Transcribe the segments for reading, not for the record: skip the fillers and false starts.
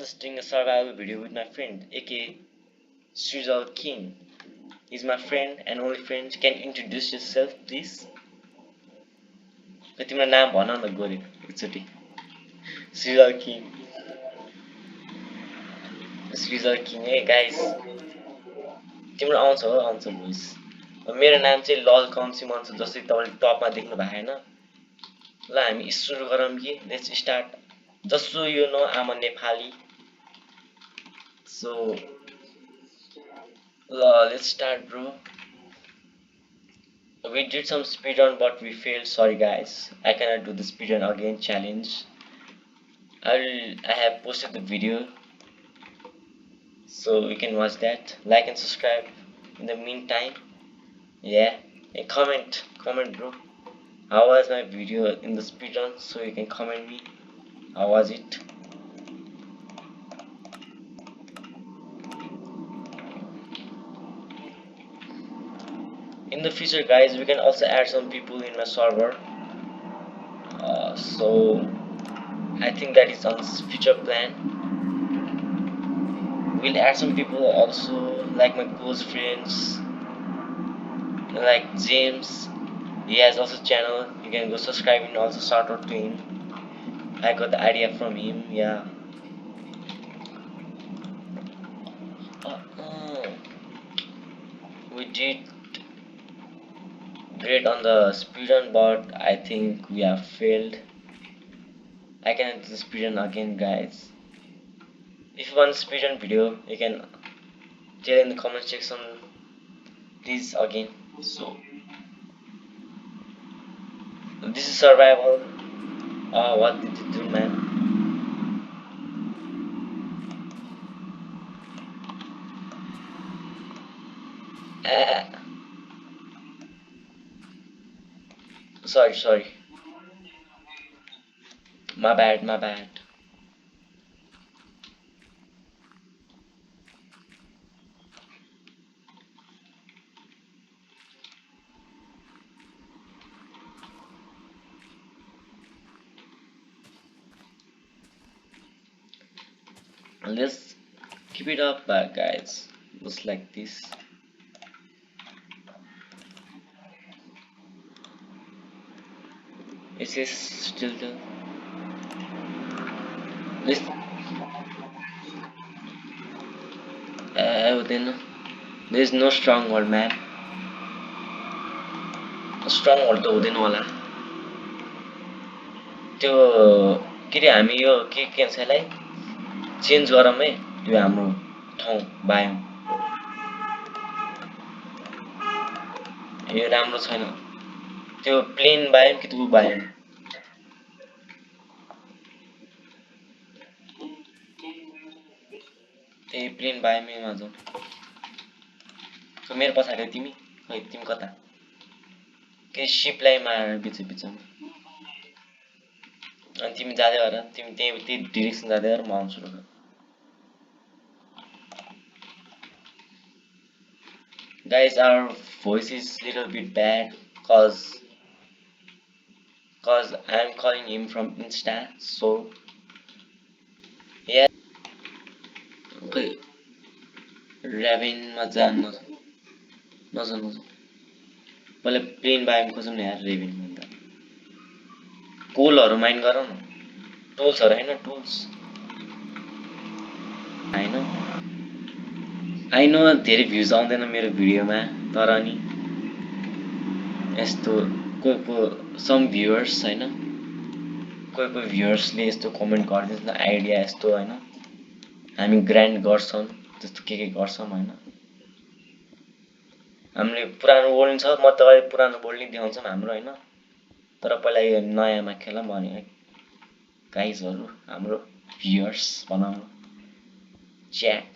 just doing a survival video with my friend, aka Srizal King. He's my friend and only friend. Can you introduce yourself, please? तिम्रो नाम भन न गोरे एकचोटि Srizal King. Srizal King है guys तिम्रो आउँछ हो आउँछ भोइस मेरो नाम चाहिँ लल कन्सी मन छ जस्तै तपाईले टपमा देख्नु भएको हैन ल हामी सुरु गरौँ कि let's start just so you know I'm a Nepali so let's start bro we did some speedrun but we failed sorry guys I cannot do the speedrun again challenge I have posted the video so you can watch that like and subscribe in the meantime yeah and comment bro how was my video in the speedrun so you can comment me how was it in the future guys we can also add some people in my server so I think that is on this future plan we'll add some people also like my close friends like James he has also channel you can go subscribe and also shout out to him I got the idea from him yeah we did great on the speedrun but I think we have failed I can do the speedrun again guys if you want a speedrun video you can tell in the comment section please again so this is survival what did you do man sorry my bad let's keep it up guys just like this it is still the this then there is no strong word man strong word त हुँदैन होला त्यो के रे हामी यो के भन्छ यसलाई चेन्ज गरौँ है त्यो हाम्रो ठाउँ बायोम यो राम्रो छैन त्यो प्लेन बायोम कि त्यो बायोम त्यही प्लेन बायोममा जाउँ मेरो पछाडि तिमी खै तिमी कता के शिपलाई मार बिचमा अनि तिमी जादै गर तिमी त्यही डाइरेक्सन जादै गर म आउँछु र guys our voice is little bit bad cause I'm calling him from Insta so yeah okay Raven मा जान्न नजानु पहिले प्लेन बायोम खोजौँ न यार रेभेन भन्दा कोलहरु माइन गरौँ न टुल्सहरु हैन टुल्स हैन I know धेरै भ्युज आउँदैन मेरो भिडियोमा तर नि यस्तो को सम भ्युअर्स हैन कोही भ्युअर्सले यस्तो कमेन्ट गर्दिन्छ न आइडिया यस्तो हैन हामी ग्रान्ड गर्छौं त्यस्तो के गर्छौं हैन हामीले पुरानो बोल्नु छ म तपाईलाई पुरानो बोल्ने देखाउँछौं हाम्रो हैन तर पहिला यो नयाँमा खेलौं भने गाइजहरु हाम्रो भ्युअर्स बनाउनु च्याट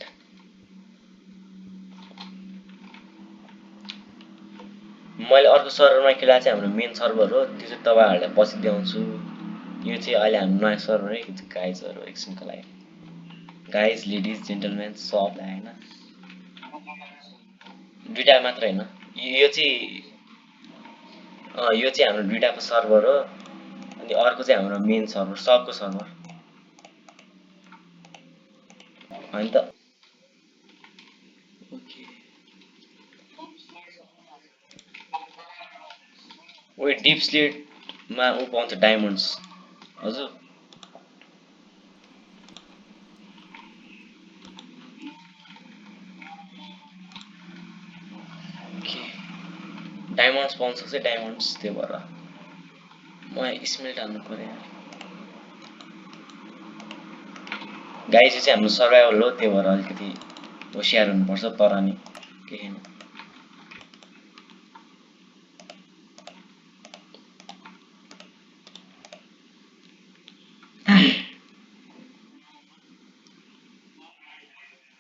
मैले अर्को सर्भरमा खेला चाहिँ हाम्रो मेन सर्भर हो त्यो चाहिँ तपाईहरुलाई पछि देखाउँछु यो चाहिँ अहिले हाम्रो नयाँ सर्भर है गाइजहरु एकछिनको लागि गाइज लेडिज जेन्टलमेन सबलाई हैन दुईटा मात्र हैन यो चाहिँ हाम्रो दुईटाको सर्भर हो अनि अर्को चाहिँ हाम्रो मेन सर्भर सबको सर्भर होइन त ओके ओए डिप स्लेटमा ऊ पाउँछ डायमन्ड्स हजुर ओके डायमन्ड्स पाउन सक्छ डायमन्ड्स त्यो भएर म स्मेल्ट हाल्नु पर्यो गाई चाहिँ हाम्रो सर्भाइभल हो त्यो भएर अलिकति होसियार हुनुपर्छ तर नि केही छैन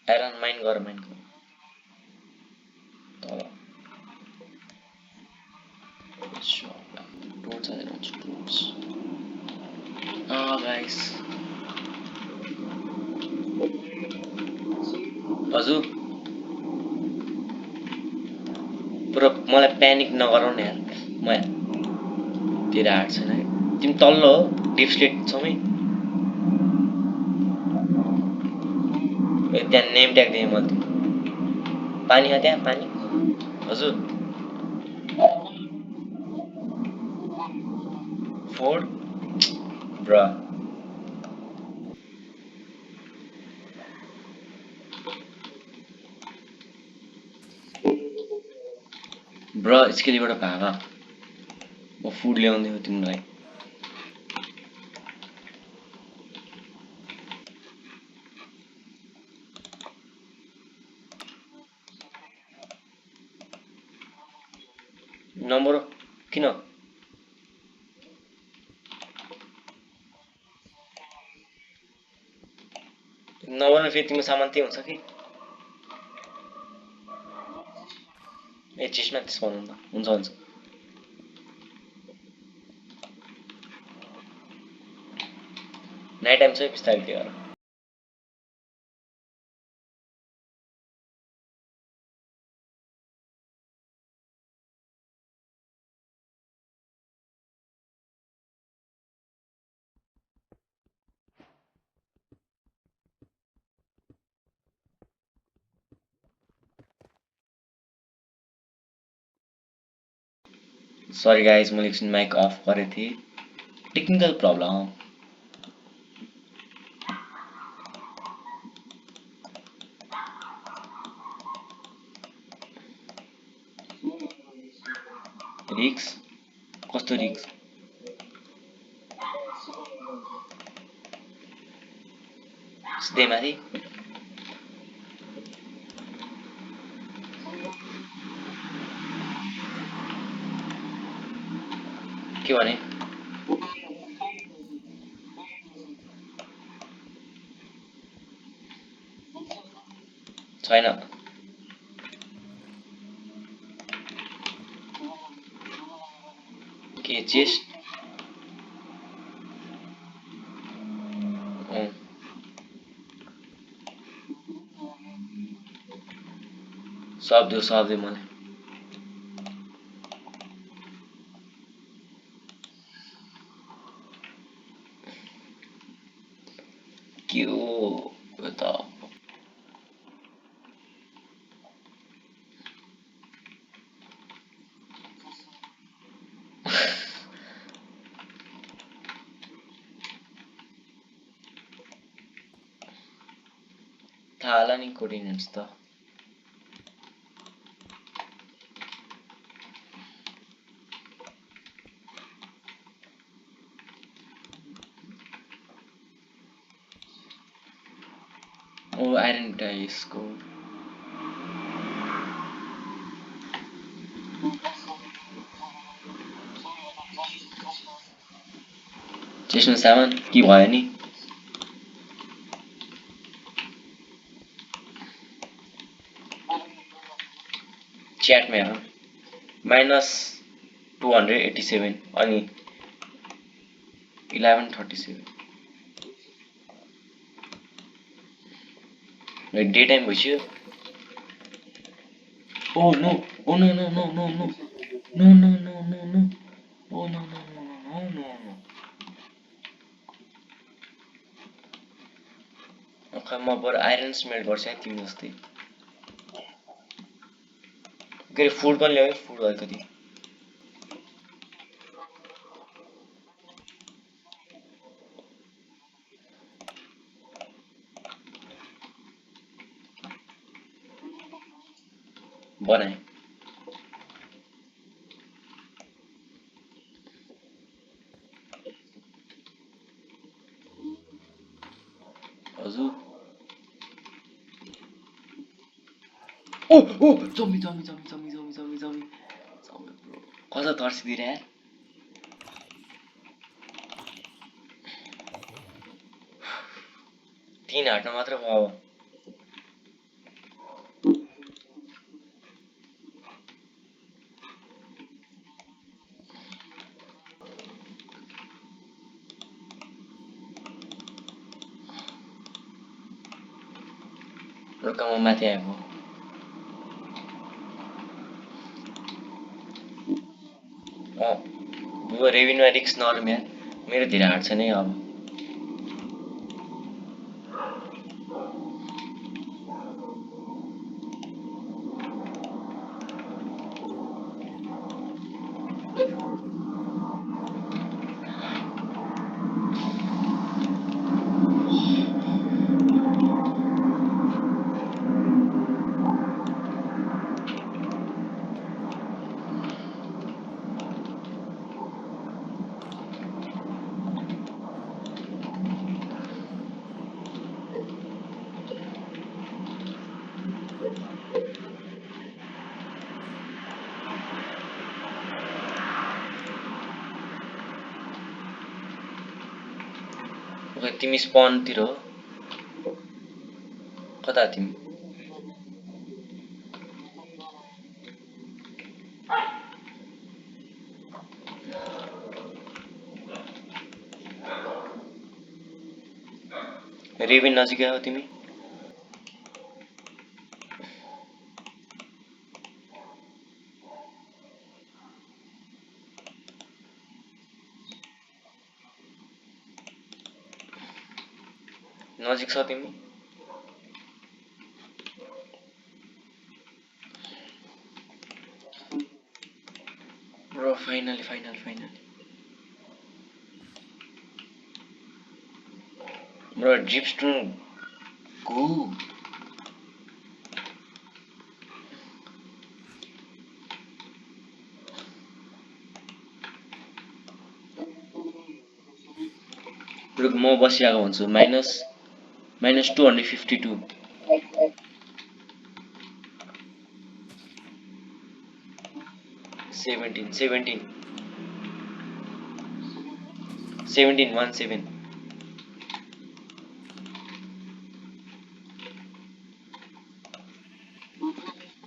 आइरन माइन गर माइन तल टोर्च हालेर हुन्छ टोर्च गाइस हजुर पुरा मलाई प्यानिक नगराउनु यार म तेरो हार्ट छैन है तिमी तल्लो हो डिप स्लेट छमै त्यहाँ नेम ट्याग दिएँ मैले पानी हो त्यहाँ पानी हजुर फोर ब्र ब्र स्केलीबाट भाग म फुड ल्याउँदै हो तिमीलाई नम्बर किन नम्बर फेरि तिम्रो सामान त्यही हुन्छ कि ए चिसमा त्यस भन्नु त हुन्छ हुन्छ नाइट टाइम चाहिँ बिस्तारै त्यो गर सरी गाइज मैले एकछिन माइक अफ गरेको थिएँ टेक्निकल प्रब्लम रिक्स कस्तो रिक्स सिधै माथि के भने छैन के चेस्ट सक्दियो मलाई के हो यो त थाहा होला नि कोर्डिनेट्स त ओ आइरन टाइसको चेस्टमा सामान के भयो नि च्याटमा हेर -287 अनि 1137 डे टाइम भइसक्यो oh no oh no no no no no no no no no no oh no no no no no no खै म बरु आइरन स्मेल्ट गर्छु है तिमी जस्तै के फुड पनि ल्याऊ फुड अलिकति बनाए हजुर ओ ओ जम्मी कता तर्सिदिएर यार तीन हाट्न मात्र भयो अब रुकामा माथि आएको बुबा रेभिनमा रिक्स नरम यार मेरो धेरै हार्छ नै अब तिमी स्पनतिर हो कता तिमी रेभिन नजिकै हो तिमी नजिक छ तिमी bro finally bro dripstone go bro म बसिरहेको हुन्छु माइनस 252 17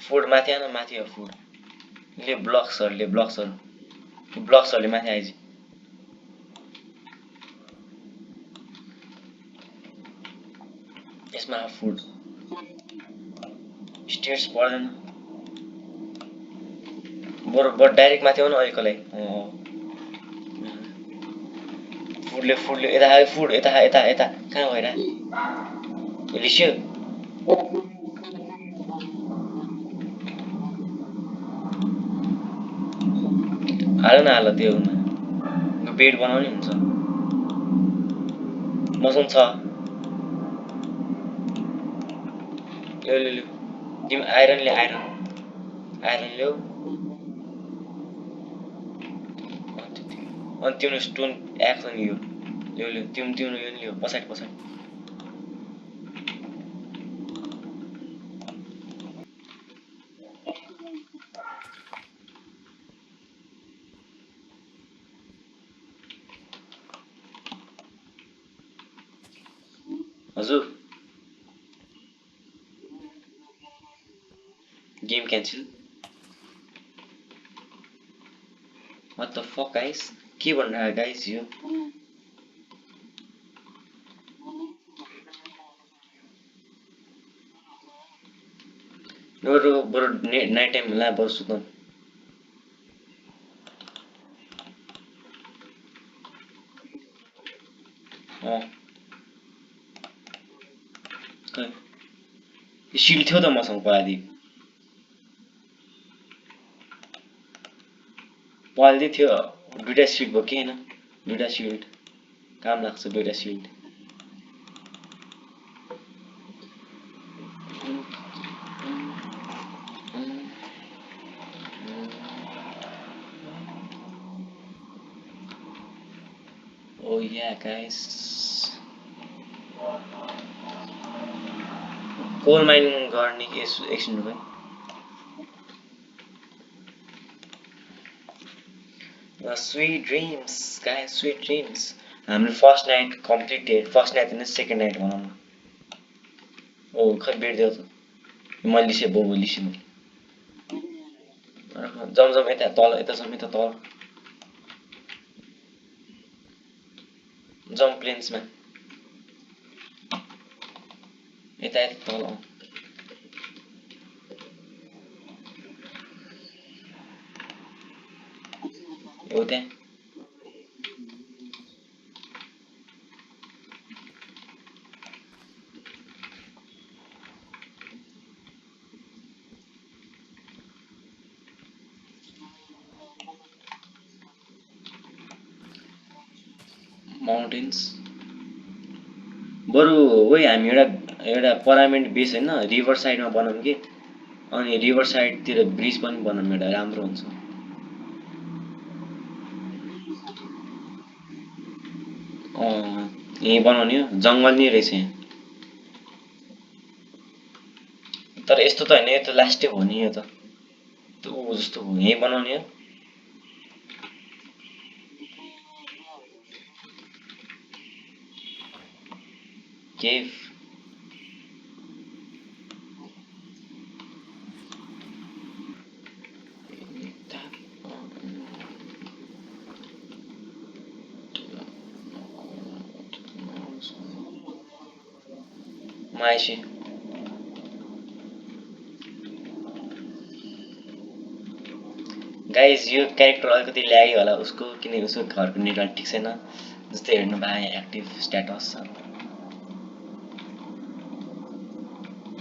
फुड माथि आन माथि हो फुड ले ब्लक्सहरुले माथि आइज यसमा फुड स्टेयर्स पर्दैन बरु डाइरेक्ट माथि आउन अहिलेकोलाई फुडले यता आयो फुड यता कहाँ गइरा लिस्यो हाल त्यो बेड बनाउने हुन्छ मसँग छ ल्याउ तिमी आइरन ल्याउ अनि तिम्रो स्टोन एक्सन यो ल्याउ तिम्रो यो नि ल्याउ पछाडि हजुर game cancel What the fuck guys के भनिरहेको गाइस यो बरु नाइट टाइम ला बरु सुतौँ खै शिल्ड थियो त मसँग पहिलादेखि थियो दुईटा शिल्ड भयो कि हैन दुईटा शिल्ड काम लाग्छ दुईटा shield Oh yeah guys coal mining गर्ने एकछिन रुक है sweet dreams guys sweet dreams हाम्रो first night completed first night हैन सेकेन्ड नाइट भनौं न ओ खै बेड्दियो त मैले लिसे बोबो लिसे मैले जम यता तल यता जम यता तल जम प्लेन्समा यता यता तल एउटा माउन्टेन्स बरु ओइ हामी एउटा पर्मानेन्ट बेस हैन रिभर साइडमा बनाऊँ कि अनि रिभर साइडतिर ब्रिज पनि बनाऊँ एउटा राम्रो हुन्छ यही बनाउने हो जंगल नै रहेछ यहाँ तर यस्तो त हैन यो त लास्टै हो नि यो त त्यो जस्तो हो यही बनाउने हो केभ माइसी गाइज यो क्यारेक्टर अलिकति ल्यागी होला उसको किनकि उसको घरको नेटवर्क ठिक छैन जस्तै हेर्नु भए एक्टिभ स्ट्याटस छ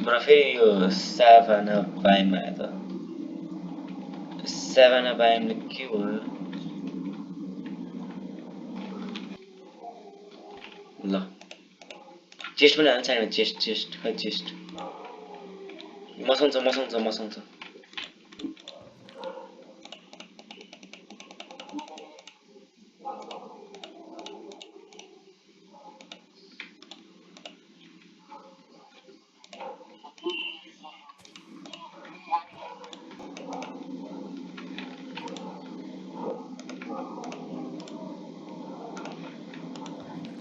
मलाई फेरि यो साभाना बाइम आयो त साभाना बाइमले के भयो ल चेस्ट पनि हाल्छ हैन चेस्ट खै चेस्ट मसँग छ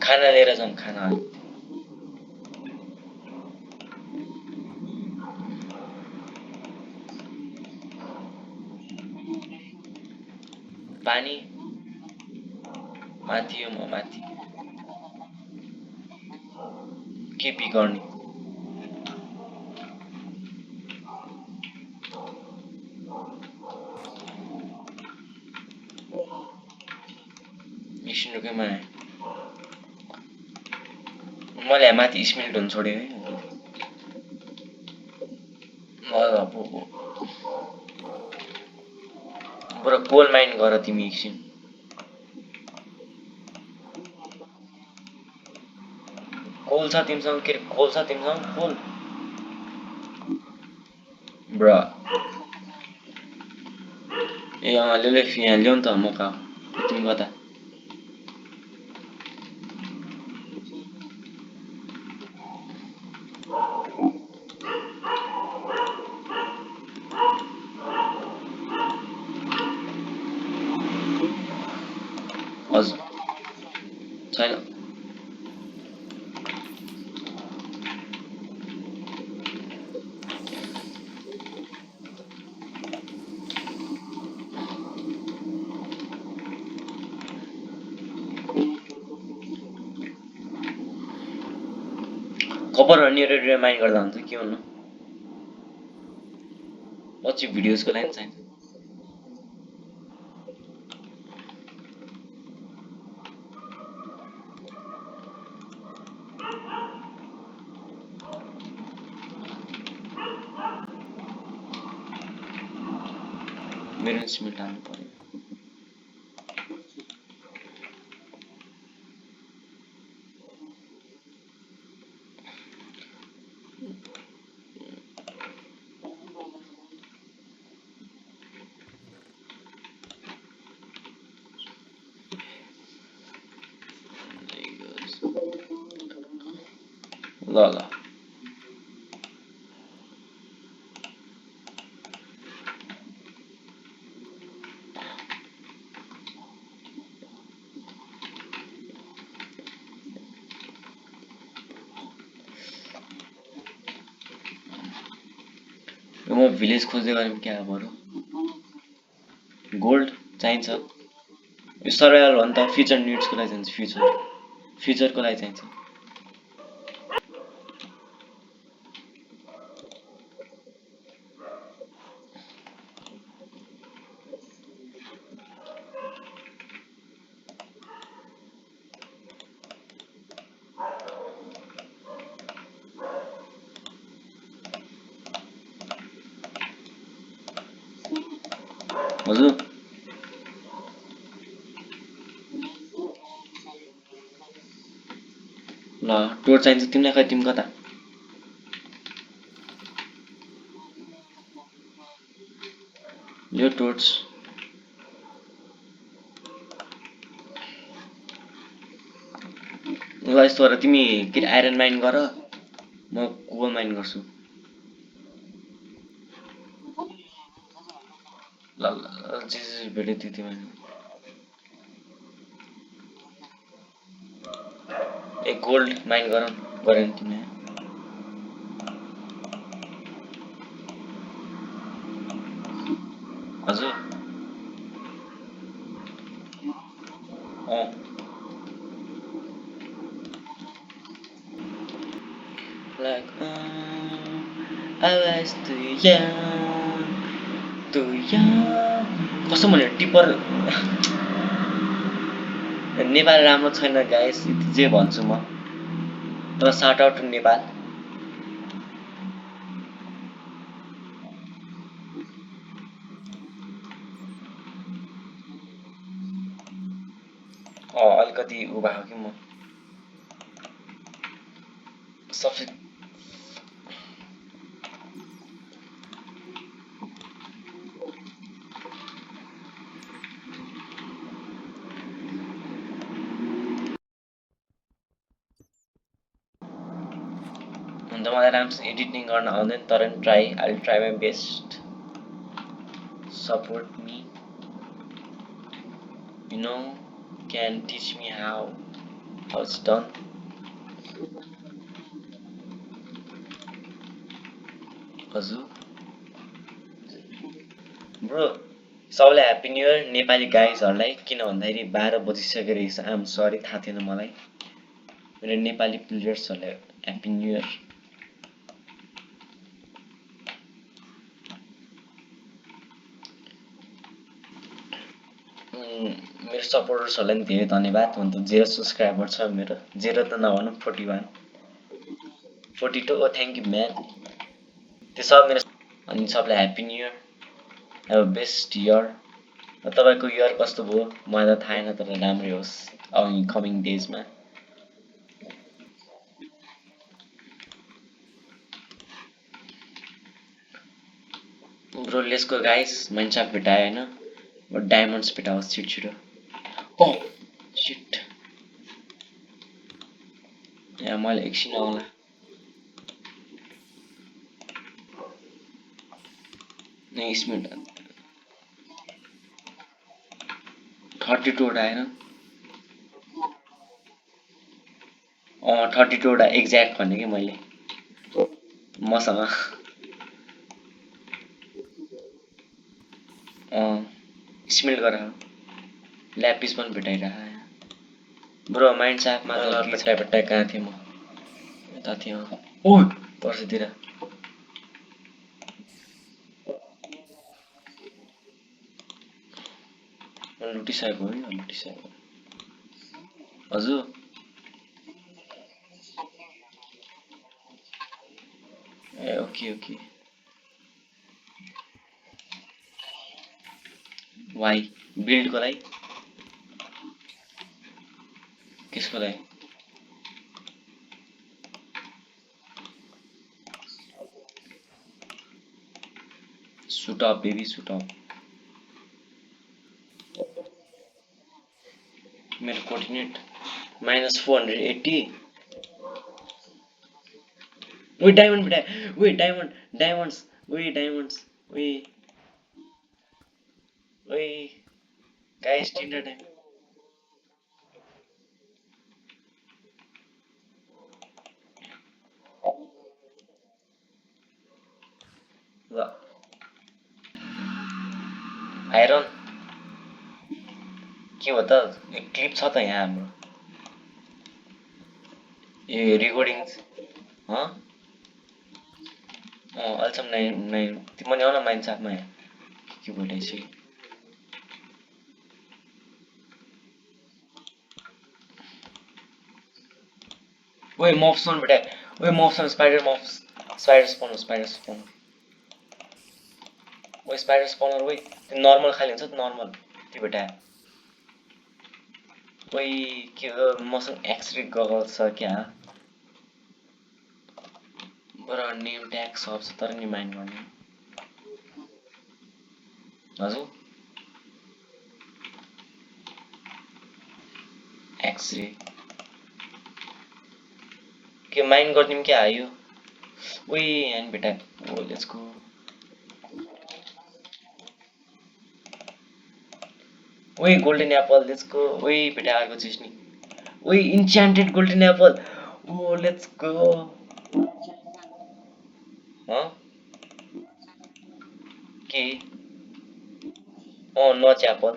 खाना लिएर जाऊँ खाना पानी माथि हो म माथि के बिगार्ने एकछिन रुकैमा मैले माथि स्मिल्टन छोड्यो है बरु कोल माइन गर तिमी एकछिन कोल छ तिमीसँग के कोल छ तिमीसँग कोल ब्रा ए ले यहाँ ल्याउ नि त मका तिमी कता हजुर छैन कपर अनि माइन गर्दा हुन्छ के भन्नु पछि भिडियोजको लागि चाहिन्छ मेरो सिमेन्ट हाल्नु पर्यो ल ल म भिलेज खोज्दै गरेँ क्या बरु गोल्ड चाहिन्छ यो सर्भाइभल भन्दा फ्युचर निड्सको लागि चाहिन्छ फ्युचरको लागि चाहिन्छ हजुर ल टोर चाहिन्छ तिमीलाई खै तिमी कता यो टोर्च ल यस्तो गर तिमी के आइरन माइन गर म कोल माइन गर्छु ल ल जे भेट्यो त्यति माइन ए गोल्ड माइन गरेन तिमीले हजुर like I was too young कस्तो भने टिपर नेपाल राम्रो छैन गाइस जे भन्छु म तर साउट आउट टु नेपाल अलिकति उ भएको कि म सबसे हुन्छ मलाई राम्रोसँग एडिटिङ गर्न आउँदैन तर नि I will try my best support me you know can teach me how it's done हजुर ब्रो सबैलाई ह्याप्पी न्यू इयर नेपाली गाइजहरूलाई किन भन्दाखेरि 12 बजिसकेको रहेछ आम सरी थाहा थिएन मलाई मेरो नेपाली प्लेयर्सहरूलाई ह्याप्पी न्यू इयर मेरो सपोर्टर्सहरूलाई पनि धेरै धन्यवाद हुन त 0 सब्सक्राइबर छ मेरो 0 त नभनौँ 41 42 थ्याङ्क यू म्यान त्यो सब मेरो अनि सबलाई happy new year have a best year तपाईँको इयर कस्तो भयो मलाई त थाहा छैन तर राम्रै होस् आउने कमिङ डेजमा bro let's go guys Minecraft भेटायो हैन म डायमन्ड्स भेटाउँछु छिटो शिट यहाँ मैले एकछिन आउला नै स्मिट 32 वटा हैन 32 वटा एक्ज्याक्ट भने कि मैले मसँग स्मेल गर ल्यापिस पनि भेटाइरह ब्रो माइन्ड साफमा त भेटाइ कहाँ थिएँ म यता थिएँ ओ पर्सितिर लुटिसकेको हो नि लुटिसकेको हजुर ए ओके वाइ बिल्डको लागि त्यसको लागि suit up baby suit up मेरो कोर्डिनेट -480 वे डायमंड बेटा वे डायमंड्स वे डायमंड्स वे वे गाइस टिन्डर डायमंड ल आइरन के हो त क्लिप छ त यहाँ हाम्रो ए रेकर्डिङ ह अल्छम नाइन तिमीले आउन माइन्स आपमा यहाँ के बोलेपछि ओए मफ्सन बेटा ओए मफ्सन स्पाइडर स्पन ओए स्पाइडर स्पनर ओए त्यो नर्मल खाली हुन्छ त नर्मल त्यो बेटा ओए के मसँग एक्सरे गगल छ क्या बरा नेम ट्याग सब छ तर नि माइन्ड गर्ने हजुर एक्सरे के माइन्ड गर्दिम क्या आयो ओए यहाँ बेटा ओ लेट्स गो ओए गोल्डन एप्पल लेट्स गो ओए बेटा अर्को चिज नि ओए इन्चान्टेड गोल्डन एप्पल ओ लेट्स गो ह के नच एप्पल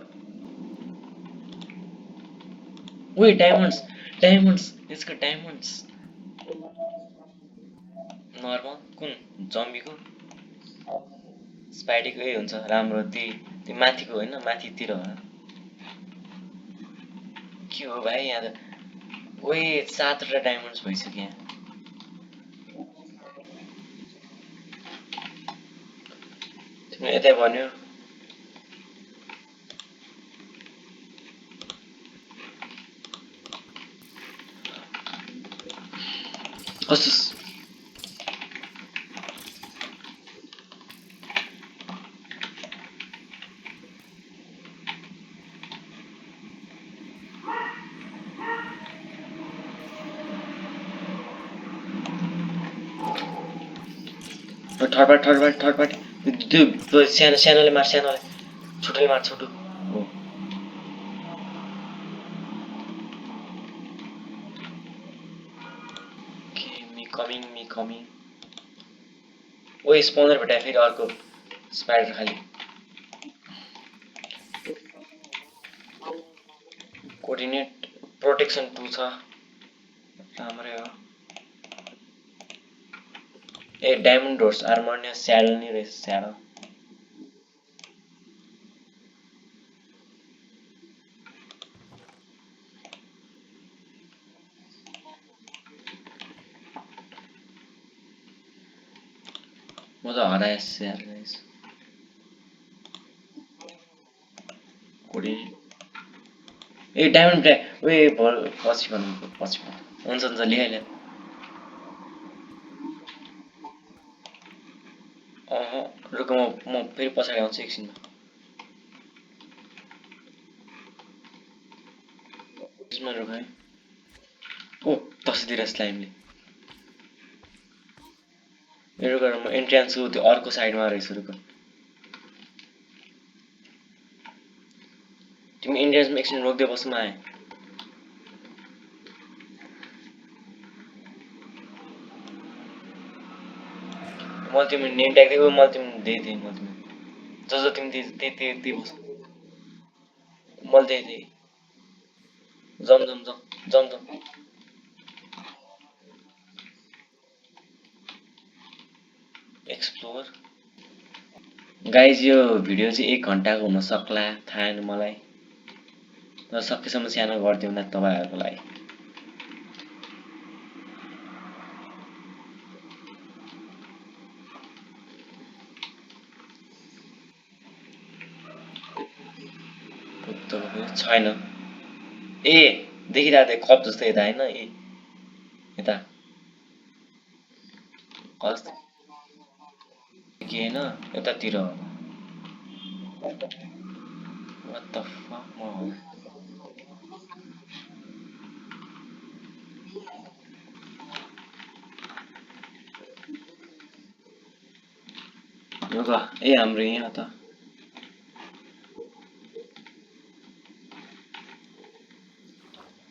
ओए diamonds let's go diamonds normal कुन जम्बीको स्पाइडीको हुन्छ राम्रो त्यो माथिको होइन माथितिर हो के हो भाइ यहाँ त ओए 7वटा डायमन्ड्स भइसक्यो यहाँ तिमीले यतै भन्यो कस्तो थर्ड पार्ट त्यो सानोले मार सानोले छोटोले मार छोटो हो मी कमिङ ओए स्पोनर भेटायो फेरि अर्को स्पाइडर खाली कोर्डिनेट प्रोटेक्सन 2 छ राम्रै हो ए डायमन्ड डोर्स आर्मर नि स्याडल नि रहेछ स्याडल म त हराएँ यार गाइस कोर्डिनेट ए डायमन्ड ओए पछि भन्नु पछि हुन्छ लिहाल्यो रुक म फेरि पछाडि आउँछु एकछिनमा यसमा रुक है ओ तसतिर स्लाइमले मेरो घर म एन्ट्रान्सको त्यो अर्को साइडमा रहेछ रुक तिमी इन्ट्रान्समा एकछिन रोक्दै बस्नु आए मैले तिमी नेम ट्याग दिएको मैले तिमी दिएँ मैले तिमी जो तिमी त्यही बस मैले दिएँ जम एक्सप्लोर गाइज यो भिडियो चाहिँ 1 घण्टाको हुन सक्ला थाहा छैन मलाई तर सकेसम्म सानो गरिदिउँ न तपाईहरुको लागि छैन ए देखिरहेको थिएँ कप जस्तो यता होइन ए यता कस्तो के होइन यतातिर हो what the fuck हो यो ए हाम्रो यहाँ त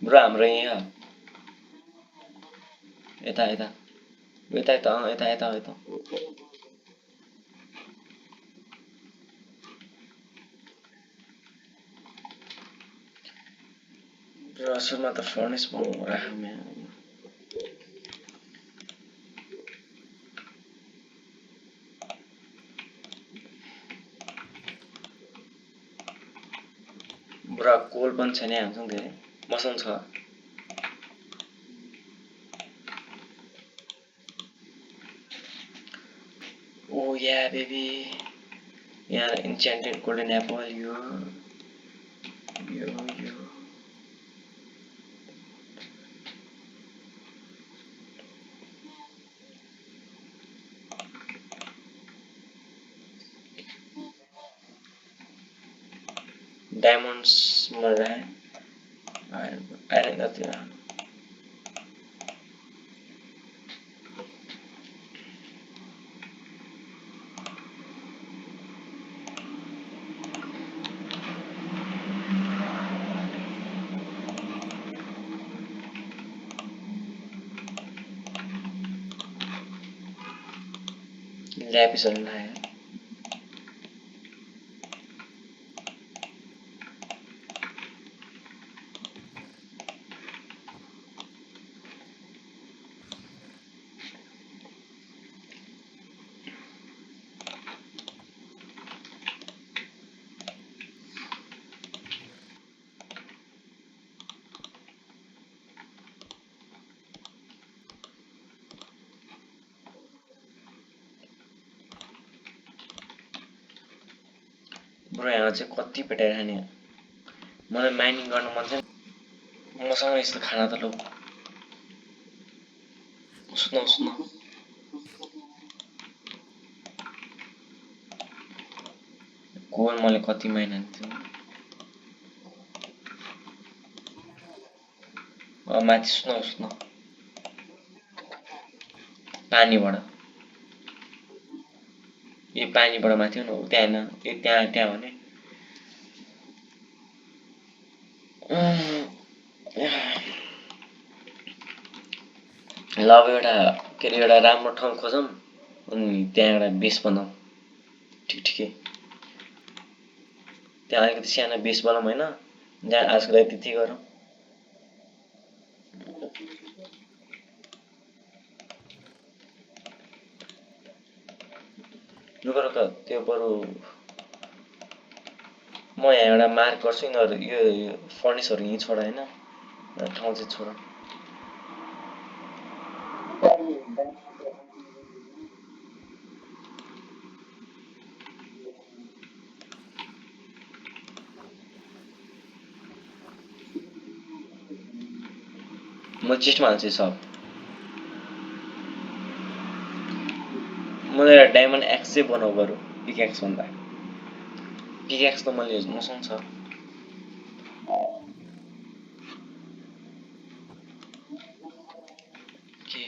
ब्रो हाम्रो यहाँ यता यता यता यता यता यता यता ब्रो असलमा त फर्नेस बनाउनु राख्नु ब्रो कोल पनि छैन हामीसँग धेरै मसँग छ Oh yeah, baby. Yeah, enchanted golden apple. Yo. Diamonds mulai. Iron nggak ya. Episode na ya. Bro यहाँ चाहिँ कति पेटाइरहने मलाई माइनिङ गर्न मन छ मसँग यस्तो खाना त लौ सुन कोल मैले कति माइन हान्थ्यो माथि सुन पानीबाट ए पानीबाट माथि न त्यहाँ होइन त्यहाँ भने ल अब एउटा के अरे एउटा राम्रो ठाउँ खोजौँ अनि त्यहाँ एउटा बेस बनाऊ ठिकै त्यहाँ अलिकति सानो बेस बनाऊँ होइन जहाँ आजको लागि त्यति गरौँ लुगर त त्यो बरु म यहाँ एउटा मार्क गर्छु यिनीहरू यो फर्नेसहरू यहीँ छोड होइन ठाउँ चाहिँ छोड म चेस्टमा हाल्छु सब मलाई एउटा डायमन्ड एक्स चाहिँ बनाऊ बरु पिक्याक्स भन्दा पिक्याक्स त मैले मसँग छ के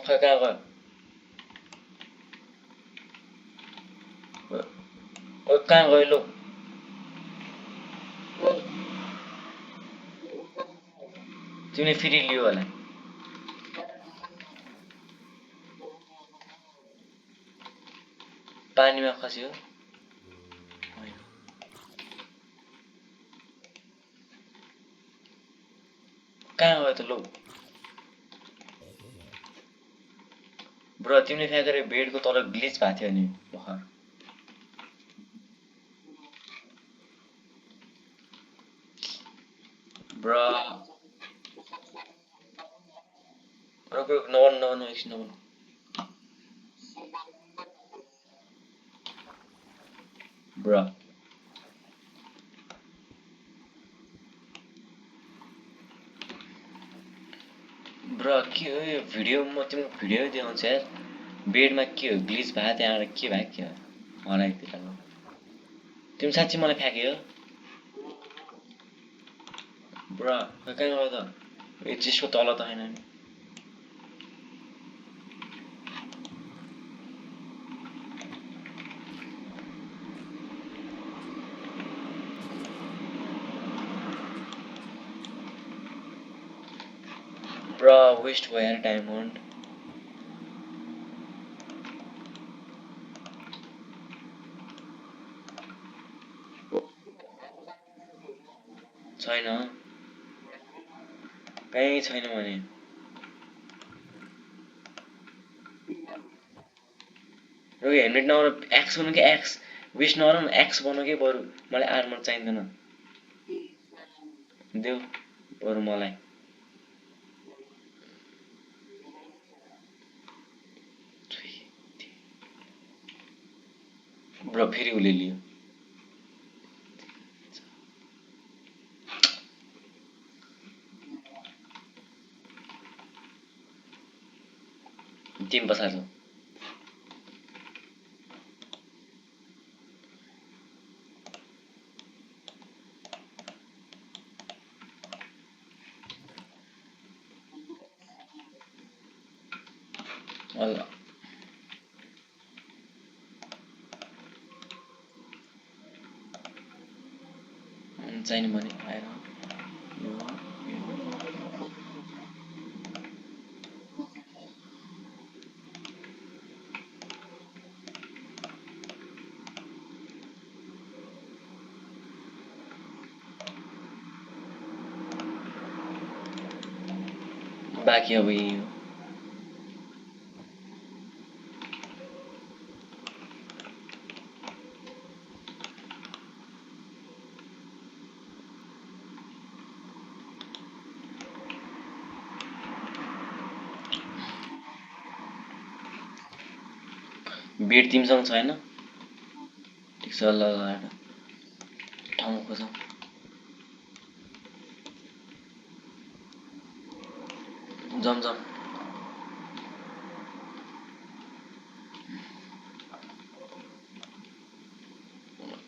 खै कहाँ गयो ओ कहाँ गयो लौ तिमीले फेरि लियो होला पानीमा खस्यो कहाँ गयो त लौ ब्रो तिमीले फ्याँकेर बेडको तल ग्लिच भएको थियो नि भर्खर ब्रो रुक नबनाउनु एकछिन नबनाउनु ब्रो ब्रो के हो यो भिडियो म तिम्रो भिडियो देखाउँछु यार बेडमा के हो ग्लिच भयो त्यहाँबाट के भयो के हो हराइतिर तिमी साँच्ची मलाई फ्याँक्यो ब्रो खै कहाँ गयो त यो चिजको तल त होइन नि ब्रो वेस्ट भयो यार डायमन्ड छैन कहीँ छैन भने र हेलमेट नगर एक्स बनाऊ कि एक्स वेस्ट नगर एक्स बनाऊ कि बरु मलाई आर्मर चाहिँदैन देऊ बरु मलाई ब्रो फेरि उसले लियो तिमी बसाल्छौ अल्ल चाहिने भने आएर बाँकी अब यही हो बेड तिमीसँग छैन ठिक छ ल एउटा ठाउँ खोजौँ जम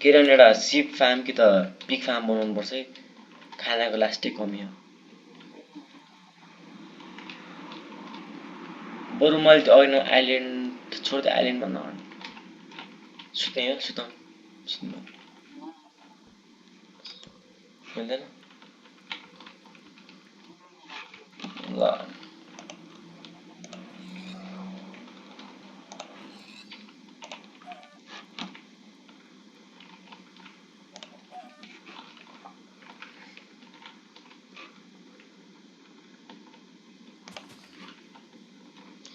किरण एउटा सिप फार्म कि त पिग फार्म बनाउनु पर्छ है खानाको लास्टै कमी हो बरु मैले त्यो अघि आइल्यान्ड छोड्दै आइल्यान्ड भन्दा सुत्ने हो सुतौँ सुत्नु मिल्दैन ल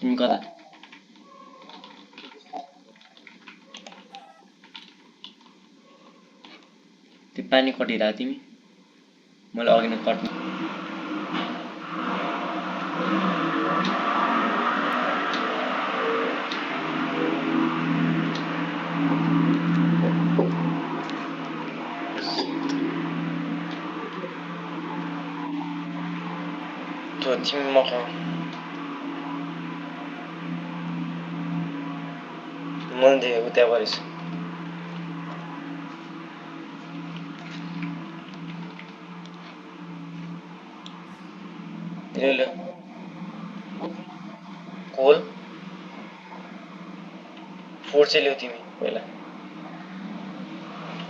तिमी कता त्यो पानी कटिरहेको तिमी मैले अघि नै कट्नु त्यो तिमी मका मैले देखेको त्यहाँ परेछ ले कोल फोर चाहिँ ल्याऊ तिमी पहिला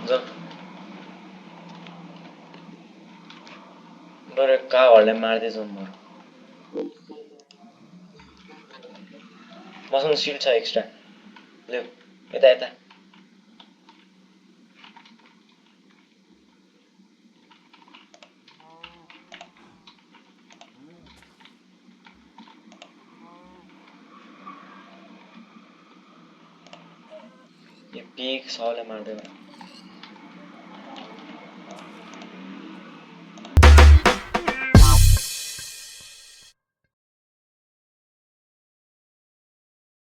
जाऊ बरु काउहरूलाई मार्दै जाउँ बरु मसँग सिल्ड छ एक्स्ट्रा ल्याऊ यता यो पिग सबैलाई मार्दै